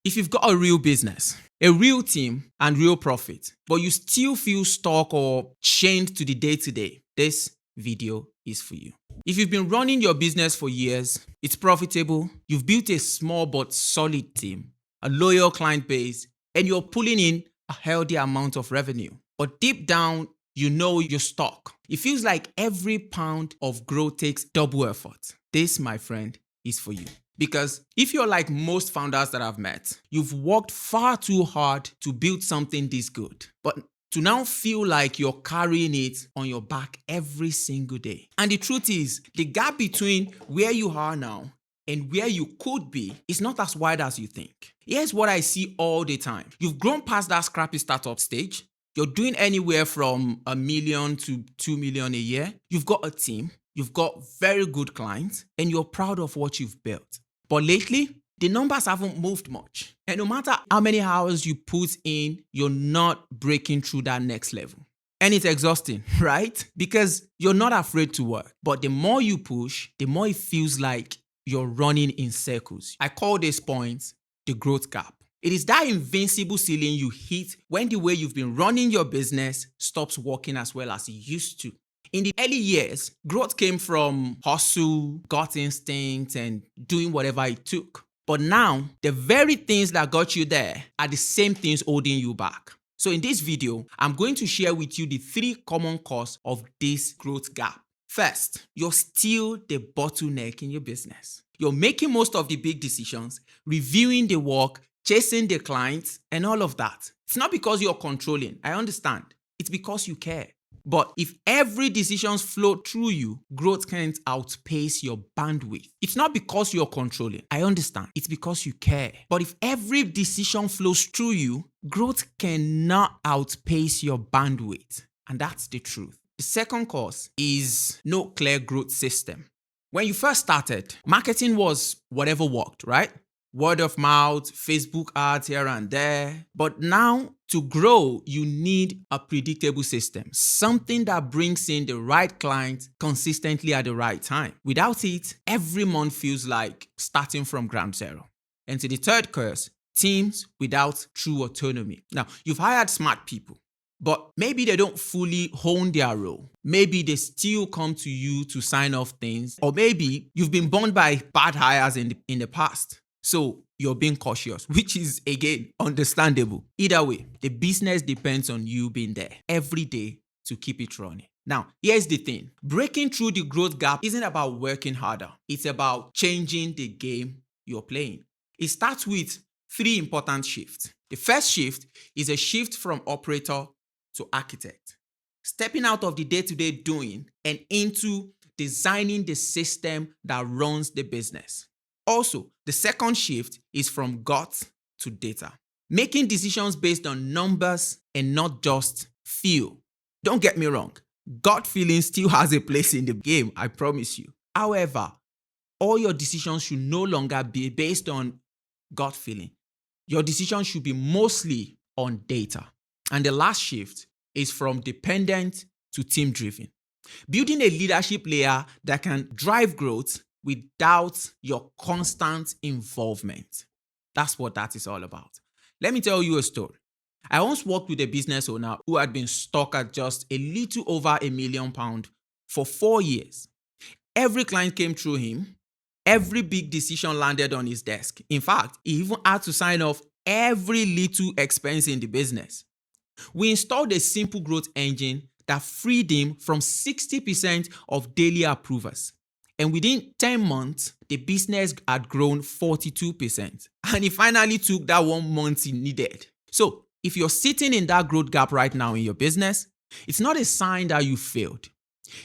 If you've got a real business, a real team, and real profit, but you still feel stuck or chained to the day-to-day, this video is for you. If you've been running your business for years, it's profitable, you've built a small but solid team, a loyal client base, and you're pulling in a healthy amount of revenue, but deep down, you know you're stuck. It feels like every pound of growth takes double effort. This, my friend, is for you. Because if you're like most founders that I've met, you've worked far too hard to build something this good, but to now feel like you're carrying it on your back every single day. And the truth is, the gap between where you are now and where you could be is not as wide as you think. Here's what I see all the time. You've grown past that scrappy startup stage. You're doing anywhere from $1 million to $2 million a year. You've got a team. You've got very good clients, and you're proud of what you've built. But lately, the numbers haven't moved much. And no matter how many hours you put in, you're not breaking through that next level. And it's exhausting, right? Because you're not afraid to work. But the more you push, the more it feels like you're running in circles. I call this point the growth gap. It is that invincible ceiling you hit when the way you've been running your business stops working as well as it used to. In the early years, growth came from hustle, gut instinct, and doing whatever it took. But now, the very things that got you there are the same things holding you back. So in this video, I'm going to share with you the 3 common causes of this growth gap. First, you're still the bottleneck in your business. You're making most of the big decisions, reviewing the work, chasing the clients, and all of that. It's not because you're controlling. I understand. It's because you care. But if every decision flows through you, growth can't outpace your bandwidth. It's not because you're controlling. I understand. It's because you care. But if every decision flows through you, growth cannot outpace your bandwidth. And that's the truth. The second cause is no clear growth system. When you first started, marketing was whatever worked, right? Word of mouth, Facebook ads here and there. But now, to grow, you need a predictable system, something that brings in the right client consistently at the right time. Without it, every month feels like starting from ground zero. And to the third curse, teams without true autonomy. Now, you've hired smart people, but maybe they don't fully hone their role. Maybe they still come to you to sign off things, or maybe you've been burned by bad hires in the past. So you're being cautious, which is, again, understandable. Either way, the business depends on you being there every day to keep it running. Now, here's the thing. Breaking through the growth gap isn't about working harder. It's about changing the game you're playing. It starts with 3 important shifts. The first shift is a shift from operator to architect. Stepping out of the day-to-day doing and into designing the system that runs the business. Also, the second shift is from gut to data. Making decisions based on numbers and not just feel. Don't get me wrong, gut feeling still has a place in the game, I promise you. However, all your decisions should no longer be based on gut feeling. Your decisions should be mostly on data. And the last shift is from dependent to team-driven. Building a leadership layer that can drive growth without your constant involvement. That's what that is all about. Let me tell you a story. I once worked with a business owner who had been stuck at just a little over £1 million for 4 years. Every client came through him. Every big decision landed on his desk. In fact, he even had to sign off every little expense in the business. We installed a simple growth engine that freed him from 60% of daily approvers. And within 10 months, the business had grown 42%. And he finally took that 1 month he needed. So if you're sitting in that growth gap right now in your business, it's not a sign that you failed.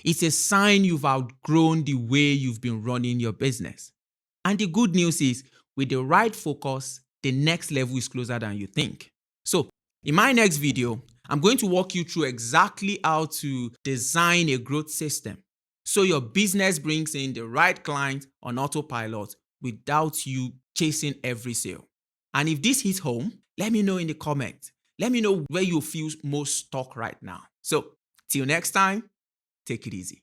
It's a sign you've outgrown the way you've been running your business. And the good news is, with the right focus, the next level is closer than you think. So in my next video, I'm going to walk you through exactly how to design a growth system so your business brings in the right client on autopilot without you chasing every sale. And if this hits home, let me know in the comments. Let me know where you feel most stuck right now. So till next time, take it easy.